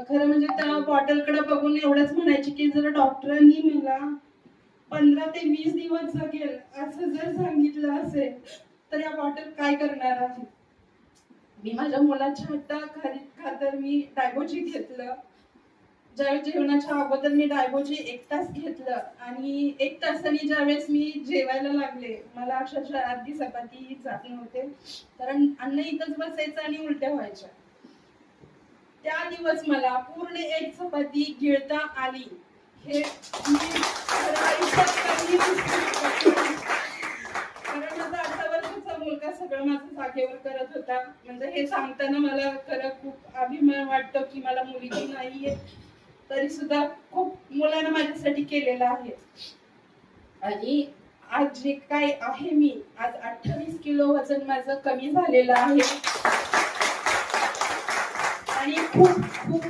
खरं म्हणजे त्या बॉटलकडे बघून एवढंच म्हणायची की जर डॉक्टरांनी मला 15 ते 20 दिवस जगेल असं जर सांगितलं असेल तर या बॉटल काय करणार आहे. मी माझ्या मुलाच्या खातर मी डायबोजी घेतलं. ज्यावेळेस जेवणाच्या अगोदर मी डायबोजी 1 तास घेतलं आणि 1 तासाने ज्यावेळेस मी जेवायला लागले मला अक्षरशः अर्धी चपाती जात नव्हते, कारण अन्न इथंच बसायचं आणि उलट्या व्हायच्या. त्या दिवस मला पूर्ण 1 चपाती गिळता आली. हे मी खरं आयुष्यात कधीच विसरू शकत नाही. कारण माझा 8 वर्षाचा मुलगा सगळं माझं जागेवर करत होता. म्हणजे हे सांगताना मला खरं खूप अभिमान वाटतो की मला मुलगी नाहीये, तरी सुद्धा खूप मुलानं माझ्यासाठी केलेलं आहे. आणि आज जे काय आहे मी आज 28 किलो वजन माझं कमी झालेलं आहे आणि खूप खूप